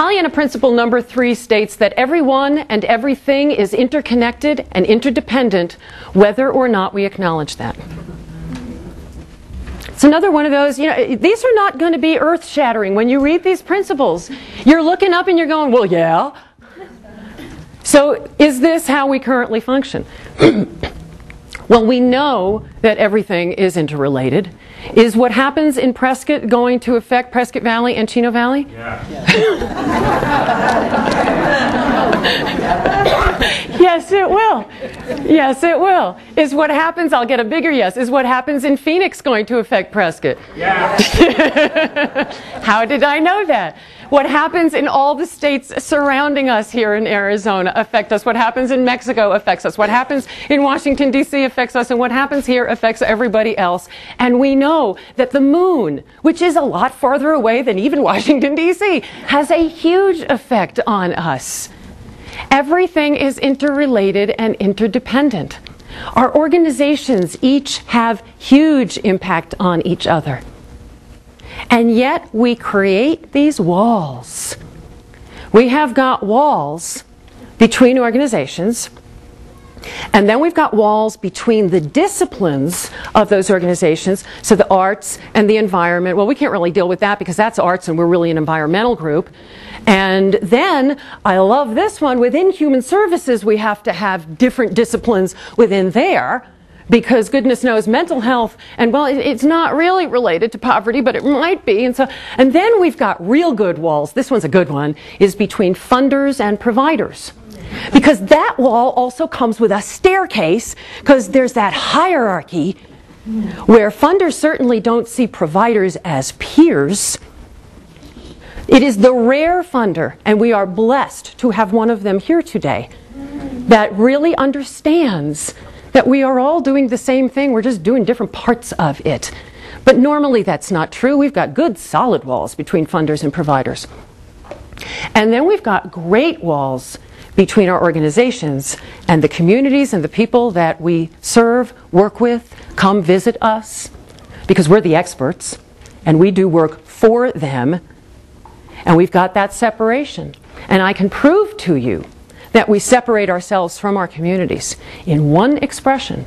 Pollyanna Principle number 3 states that everyone and everything is interconnected and interdependent, whether or not we acknowledge that. It's another one of those, these are not going to be earth-shattering. When you read these principles, you're looking up and you're going, well, yeah. So is this how we currently function? Well, we know that everything is interrelated. Is what happens in Prescott going to affect Prescott Valley and Chino Valley? Yeah. Yes, it will. Yes, it will. Is what happens, I'll get a bigger yes, is what happens in Phoenix going to affect Prescott? Yeah. How did I know that? What happens in all the states surrounding us here in Arizona affect us. What happens in Mexico affects us. What happens in Washington, D.C. affects us. And what happens here affects everybody else. And we know that the moon, which is a lot farther away than even Washington, D.C., has a huge effect on us. Everything is interrelated and interdependent. Our organizations each have huge impact on each other. And yet we create these walls. We have got walls between organizations, and then we've got walls between the disciplines of those organizations, so the arts and the environment. Well, we can't really deal with that because that's arts and we're really an environmental group. And then, I love this one, within human services we have to have different disciplines within there, because goodness knows mental health, and well, it's not really related to poverty, but it might be. And then we've got real good walls. This one's a good one, is between funders and providers. Because that wall also comes with a staircase, because there's that hierarchy where funders certainly don't see providers as peers. It is the rare funder, and we are blessed to have one of them here today, that really understands that we are all doing the same thing, we're just doing different parts of it. But normally that's not true. We've got good solid walls between funders and providers. And then we've got great walls between our organizations and the communities and the people that we serve, work with, come visit us, because we're the experts and we do work for them. And we've got that separation. And I can prove to you that we separate ourselves from our communities in one expression.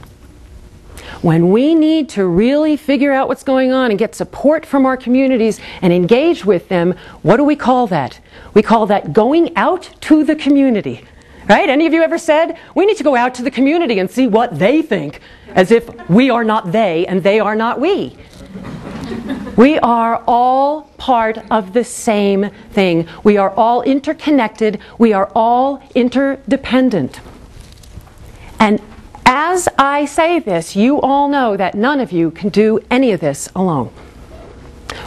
When we need to really figure out what's going on and get support from our communities and engage with them, what do we call that? We call that going out to the community. Right? Any of you ever said, we need to go out to the community and see what they think, as if we are not they and they are not we. We are all part of the same thing. We are all interconnected. We are all interdependent. And as I say this, you all know that none of you can do any of this alone.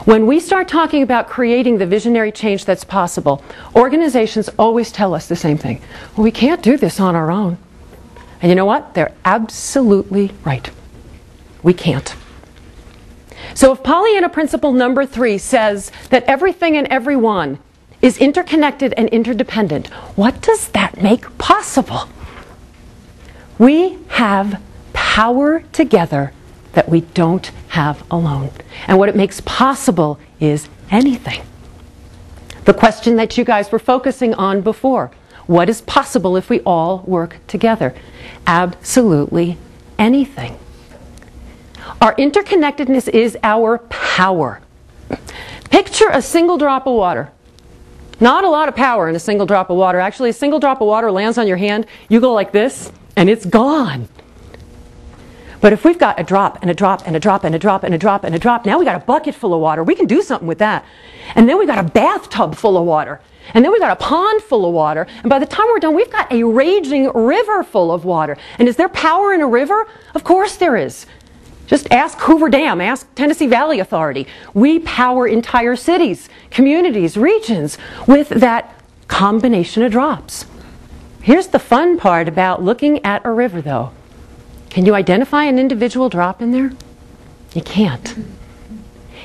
When we start talking about creating the visionary change that's possible, organizations always tell us the same thing. Well, we can't do this on our own. And you know what? They're absolutely right. We can't. So if Pollyanna Principle number 3 says that everything and everyone is interconnected and interdependent, what does that make possible? We have power together that we don't have alone. And what it makes possible is anything. The question that you guys were focusing on before, what is possible if we all work together? Absolutely anything. Our interconnectedness is our power. Picture a single drop of water. Not a lot of power in a single drop of water. Actually, a single drop of water lands on your hand, you go like this, and it's gone. But if we've got a drop and a drop and a drop and a drop and a drop and a drop, now we got a bucket full of water. We can do something with that. And then we got a bathtub full of water. And then we got a pond full of water. And by the time we're done, we've got a raging river full of water. And is there power in a river? Of course there is. Just ask Hoover Dam, ask Tennessee Valley Authority. We power entire cities, communities, regions with that combination of drops. Here's the fun part about looking at a river, though. Can you identify an individual drop in there? You can't.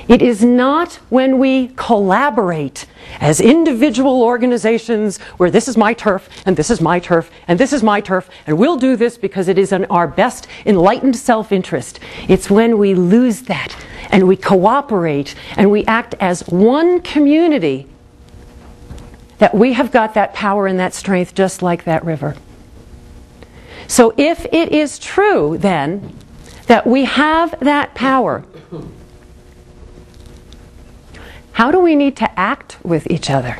It is not when we collaborate as individual organizations where this is my turf and this is my turf and this is my turf and we'll do this because it is in our best enlightened self-interest. It's when we lose that and we cooperate and we act as one community that we have got that power and that strength just like that river. So if it is true, then, that we have that power, how do we need to act with each other?